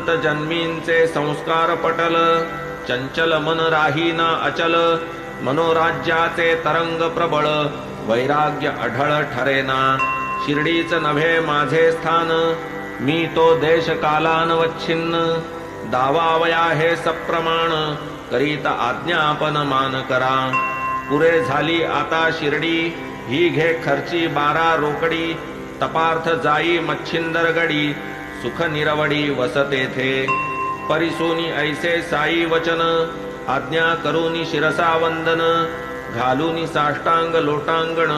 अनंत जन्मींचे संस्कार पटल, चंचल मन राहीना अचल, मनोराज्याचे तरंग प्रबळ, वैराग्य अढळ ठरेना, शिर्डीच नव्हे माझे स्थान, मी तो देश कालानवच्छिन्न, दावावया हे सप्रमाण, करीत आज्ञापन मान करा, पुरे झाली आता शिर्डी, ही घे खर्ची 12 रोकडी, तपार्थ जाई मच्छिंदर गडी, सुख निरवडी वसतेथे, परिसोनी ऐसे साई वचन, आज्ञा करूनी शिरसा वंदन, घालूनी साष्टांग लोटांगण,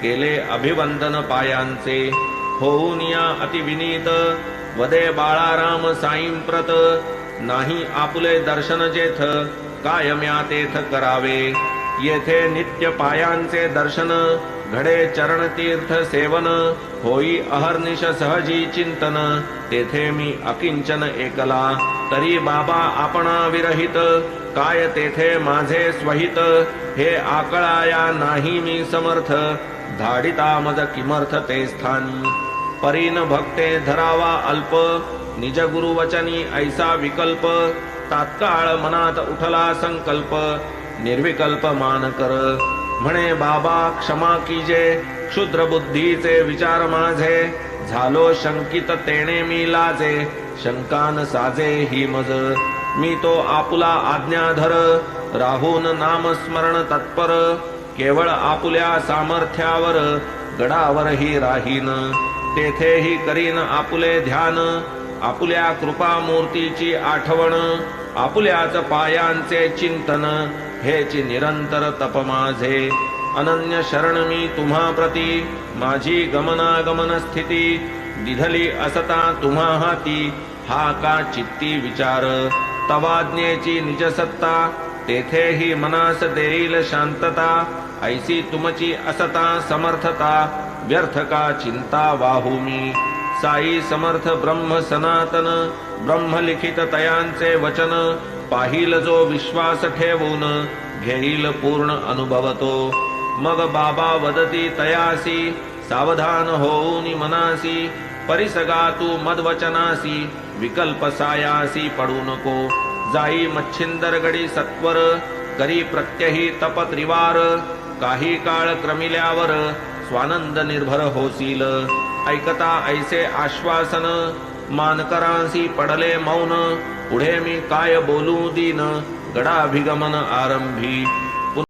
केले अभिवंदन पायांचे, होऊन या अतिविनीत, वदे बाळाराम साईंप्रत, नाही आपुले दर्शन जेथ, कायम्या तेथ करावे, येथे नित्य पायांचे दर्शन, घडे चरण तीर्थ सेवन, होई अहर्निश सहजी चिंतन, तेथे मी अकिंचन एकला, तरी बाबा आपणा विरहित, काय तेथे माझे स्वहित, हे आकळाया नाही मी समर्थ, धाडिता मज किमर्थ ते स्थानी, परीन भक्ते धरावा अल्प, निज गुरुवचनी ऐसा विकल्प, तात्काळ मनात उठला संकल्प, निर्विकल्प मान कर, म्हणे बाबा क्षमा कीजे, क्षुद्र बुद्धीचे विचार माझे, झालो शंकित तेणे मी लाजे, शंकान साजे ही मज, मी तो आपुला आज्ञाधर, राहून नामस्मरण तत्पर, केवळ आपुल्या सामर्थ्यावर, गडावरही राहीन, तेथेही करीन आपुले ध्यान, आपुल्या कृपा मूर्तीची आठवण, आपुल्याच पायांचे चिंतन, हेची निरंतर तप माझे, अनन्य शरण मी तुम्हा प्रती, माझी गमनागमन स्थिती, दिधली असता तुम्हा हाती, हा का चित्ती विचार, तवाज्ञेची निज सत्ता, तेथेही मनास देईल शांतता, ऐसी तुमची असता समर्थता, व्यर्थ का चिंता वाहू मी, साई समर्थ ब्रह्म सनातन, ब्रह्म लिखित तयांचे वचन, पाहिल जो विश्वास ठेवून, घेईल पूर्ण अनुभवतो, मग बाबा वदती तयासी, सावधान होऊनी मनासी, परिसगा तू मदवचनासी, विकल्प सायासी पडू नको, जाई मच्छिंदर गडी सत्वर, करी प्रत्यही तप त्रिवार, काही काळ क्रमिल्यावर, स्वानंद निर्भर होसील, ऐकता ऐसे आश्वासन, मानकरांसी पडले मौन, पुढे मी काय बोलू दीन, गडाभिगमन आरंभी,